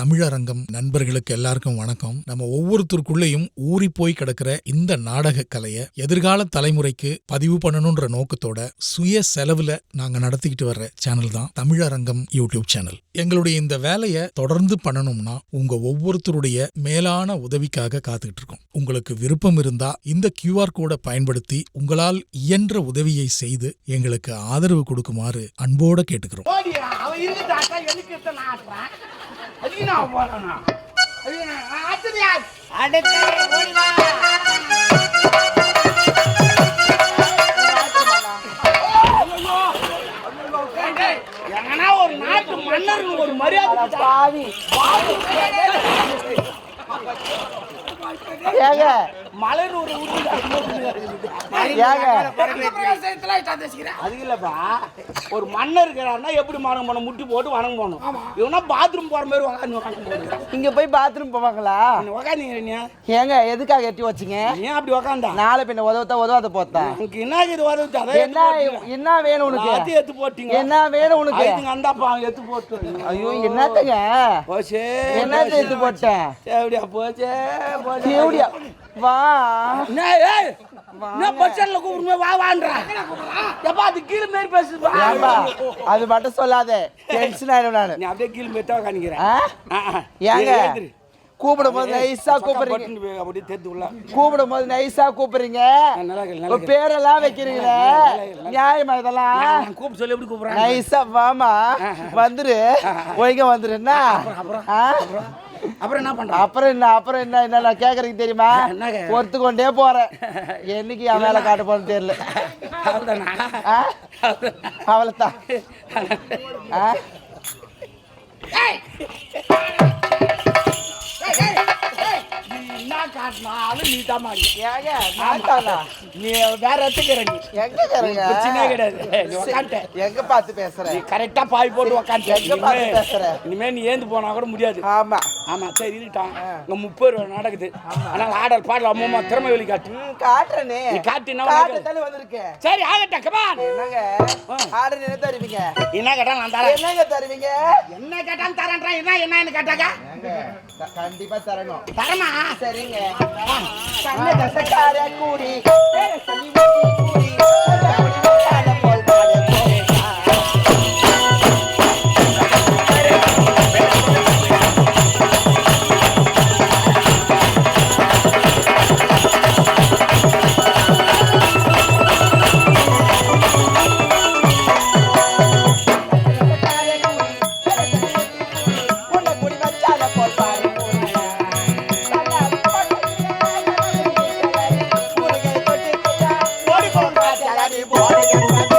தமிழரங்கம் நண்பர்களுக்கு எல்லாருக்கும் வணக்கம். நம்ம ஒவ்வொருத்தருக்குள்ளேயும் ஊறி போய் கிடக்கிற இந்த நாடக கலையை எதிர்கால தலைமுறைக்கு பதிவு பண்ணணும்ன்ற நோக்கத்தோட சுய செலவுல நாங்க நடத்திக்கிட்டு வர்ற சேனல் தான் தமிழரங்கம் யூடியூப் சேனல். எங்களுடைய இந்த வேலையை தொடர்ந்து பண்ணணும்னா உங்க ஒவ்வொருத்தருடைய மேலான உதவிக்காக காத்துக்கிட்டு இருக்கோம். உங்களுக்கு விருப்பம் இருந்தா இந்த QR கோடை பயன்படுத்தி உங்களால் இயன்ற உதவியை செய்து எங்களுக்கு ஆதரவு கொடுக்குமாறு அன்போட கேட்டுக்கிறோம். ஒரு நாட்டு மன்னருக்கு ஒரு மரியாதை பாவி மலர் ஒரு அது இல்லப்பா. ஒரு மன்னர் இருக்கிறாருன்னா எப்படி வணங்க போனோம்? முட்டி போட்டு வணங்க போனோம். இவனா பாத்ரூம் போற மாதிரி உக்காந்து இங்க போய் பாத்ரூம் போவாங்களா? உக்காந்தீங்க ஏங்க எதுக்காக எட்டி வச்சிங்க? ஏன் அப்படி உக்காந்தா? நாளை பின்ன உதவாத போத்தா உனக்கு என்ன இது உதவுது? என்ன வேணும் உனக்கு? அது எடுத்து போட்டீங்க. என்ன வேணும் உனக்கு? அந்தாப்பா எடுத்து போட்டு. ஐயோ என்னத்துங்க போச்சே. என்ன எடுத்து போட்டேன்? எப்படியா போச்சே எப்படியா வா அது மட்டும் சொல்லாத, டென்ஷன் ஆயிடும். நானு நீ அப்படியே கீழ் மேட்டா காணிக்கிறேன். ஏங்க கூப்பிடும் போது நைஸா கூப்பிடுறீங்க, கூப்பிடும் போது நைஸா கூப்பிடுறீங்க, பேரெல்லாம் வைக்கிறீங்களே நியாயமா? இதெல்லாம் கூப்பிட்டு சொல்லி எப்படி கூப்பிடுறேன்? நைஸா வாமா வந்துரு, ஒழுங்க வந்துருன்னா அப்புறம் என்ன பண்ற? அப்புறம் என்ன நான் கேக்குறீங்க தெரியுமா? பொறுத்து கொண்டே போறேன். என்னைக்கு என் மேல காட்ட போறது தெரியல. அவ்வளவுதான். எங்க பாத்து பேசுற? கரெக்டா பாய் போட்டு உக்காந்து இனிமே நீ ஏந்து போனா கூட முடியாது. ஆமா ஆமா சரி இருட்டான். 30 ரூபா நடக்குது. ஆனா ஆர்டர் பாடல அம்மா திறமை வெளி காட்டு. காட்டுறனே நீ காட்டினா வந்திருக்கேன். சரி ஆகட்டும். கமான். என்னங்க ஆர்டர் என்ன தருவீங்க? என்ன கேட்டா நான் தரேன். என்னங்க தருவீங்க? என்ன கேட்டாலும் தரேன்றா. என்னன்னு கேட்டாங்க கண்டிப்பா தரணும். தரமா? சரிங்க. கண்ண தசக்கார கூடி பேர சொல்லி கூடி கால போல் பாடு body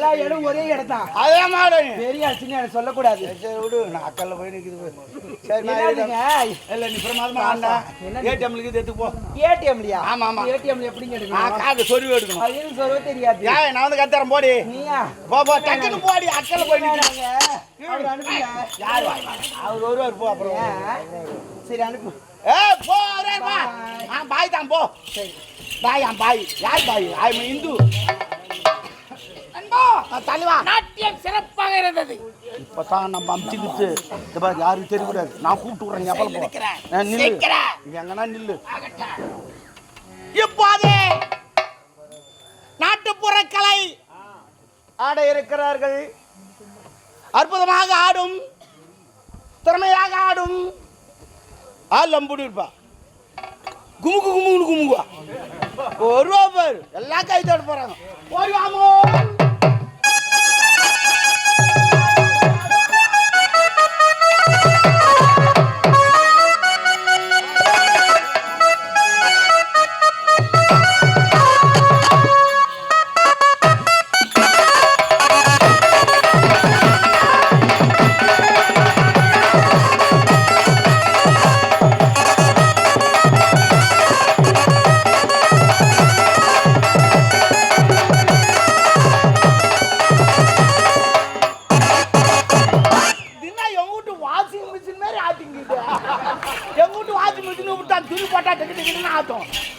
எல்லா இடம் ஒரே இடம் தான். அதே மாதிரி பெரிய ஆள் சின்ன ஆள் சொல்லக்கூடாது. சரி விடு, நான் அக்கல்ல போய் நிக்குது. சரி என்னதுங்க? இல்ல நீ பிரமாதமா ஆண்டா. ஏடிஎம்ல இருந்து எடுத்து போ. ஏடிஎம்லயா? ஆமா ஆமா. ஏடிஎம்ல எப்படிங்க நான் எடுக்கணும்? காது சொருவி எடுக்கணும். அது எதுவும் சொல்லவே தெரியாது. ஏய் நான் வந்து கத்தறேன் போடி. நீயா? போ டக்குனு போடி, அக்கல்ல போய் நிக்குது. அவர் அனுப்புங்க. யார் வா? அவர் ஒருவர் போ அப்புறம். சரி அனுப்பு. ஏய் போ அரே வா. பாய் தான் போ. சரி. பாய் பாய். யார் பாய்? ஐ அம் இந்து. அன்பா தலைவா. நாட்டியம் சிறப்பாக இருந்தது. இப்பதான் நம்ம அம்சிக்கிட்டு இந்த பாரு யாரும் தெரியக்கூடாது. நான் கூப்பிட்டு விடுறேன் ஞாபகம் போ. நில்லு. எங்கனா நில்லு. இப்போதே நாட்டுப்புற கலை ஆட இருக்கிறார்கள். அற்புதமாக ஆடும், திறமையாக ஆடும் ஆலம்புடி இருப்பா. குமுகு குமுகு குமுகுவா. ஒரு பேர் எல்லாம் கை தட்டு போறாங்க. போய் வாமோ.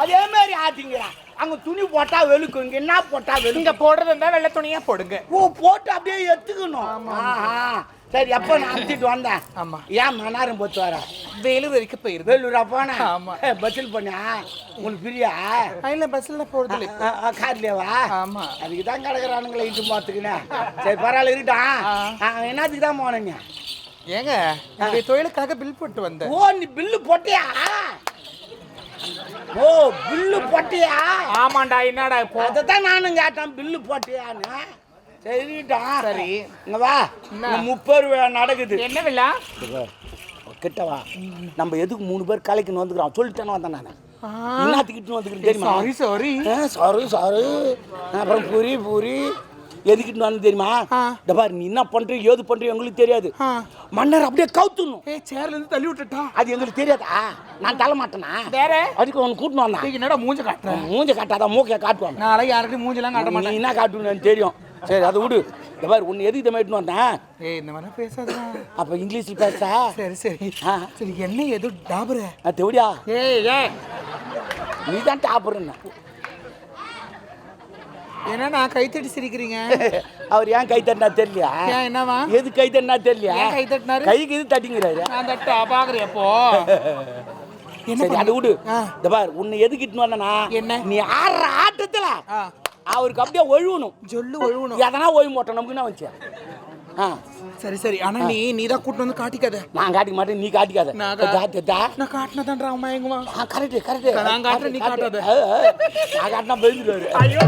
அதே மாதிரி ஆத்திங்கிறான். அங்க துணி போட்டா வெளுக்கும், இங்க என்ன போட்டா வெளுங்க. போடுறது இருந்தா வெள்ளை துணியா போடுங்க. ஓ போட்டு அப்படியே எடுத்துக்கணும். சரி எப்ப நான் அமுத்திட்டு வந்தேன். ஆமா. ஏன் மணாரம் போச்சு வர? வேலூர் வரைக்கும் போயிருக்கு. வேலூரா போனா? ஆமா. பஸ்ஸில் போனியா? உங்களுக்கு பிரியா? இல்ல பஸ்ல போறது இல்ல. கார்லவா? ஆமா. அதுக்கு தான் கிடக்குறானுங்களே இட்டு பார்த்துக்கினேன். சரி பரவாயில்ல இருக்கட்டும். என்னத்துக்கு தான் போனீங்க? ஏங்க இந்த தொழிலுக்காக பில் போட்டு வந்தேன். ஓ நீ பில்லு போட்டியா? ஓ பில்லு போட்டியா? ஆமாண்டா. என்னடா இப்போ? அதான் நானும் கேட்டேன் பில்லு போட்டியான்னு. சரிடா. சரி இங்க வா. 30 விழா நடக்குது. என்ன விழா? கிட்ட வா. நம்ம எதுக்கு 3 பேர் கலைக்குன்னு வந்துக்கிறோம் சொல்லிட்டேன்னு வந்தேன் நான். என்னத்துக்கிட்டு வந்துக்கிறேன் தெரியுமா? Sorry sorry. Sorry sorry. அப்புறம் பூரி பூரி எதுக்கிட்டு வந்து தெரியுமா? இந்த பாரு நீ என்ன பண்ற ஏது பண்ற எங்களுக்கு தெரியாது. மன்னர் அப்படியே கவுத்துணும். சேர்ல இருந்து தள்ளி விட்டுட்டா. அது எங்களுக்கு தெரியாதா? நான் தள்ள மாட்டேனா? வேற அதுக்கு உனக்கு கூட்டின்னு வந்தான். என்னடா மூஞ்ச காட்டுறேன்? மூஞ்ச காட்டாதான் மூக்கைய காட்டுவாங்க. நாளை யாருக்கும் மூஞ்செல்லாம் காட்ட மாட்டேன். நீ என்ன காட்டுன்னு எனக்கு தெரியும். சரி அதை விடு. இந்த பாரு உன்னை எதுக்கு இதை மாட்டின்னு வந்தேன்? இந்த மாதிரி பேசாதா? அப்ப இங்கிலீஷில் பேசா? சரி சரி சரி. என்ன எது டாபுற? தெவடியா ஏ நீ தான் டாப்பர்ன்னு. என்ன நான் கை தட்டி சிரிக்கிறீங்க? அவர் ஏன் கை தட்டினா தெரியலையா? என்னவா? எது கை தட்டினா தெரியலையா? கை தட்டினாரு. கைக்கு இது தட்டிங்கிறாரு. நான் தட்டா பாக்குறேன் அப்போ. சரி அதை விடு. இந்த பாரு உன்னை எதுக்கிட்டு வந்தனா? என்ன? நீ ஆடுற ஆட்டத்துல அவருக்கு அப்படியே ஒழுவணும். சொல்லு ஒழுவணும். எதனா ஒழுவ மாட்டோம் நமக்கு என்ன வச்சு. சரி சரி. ஆனா நீ தான் கூட்டு வந்து காட்டிக்காத. நான் காட்டிக்க மாட்டேன், நீ காட்டிக்காத. நான் காட்டினதான்றா அவன் மயங்குவான். Correct correct. நான் காட்டுறேன், நீ காட்டாத. நான் காட்டினா பயந்துருவாரு. ஐயோ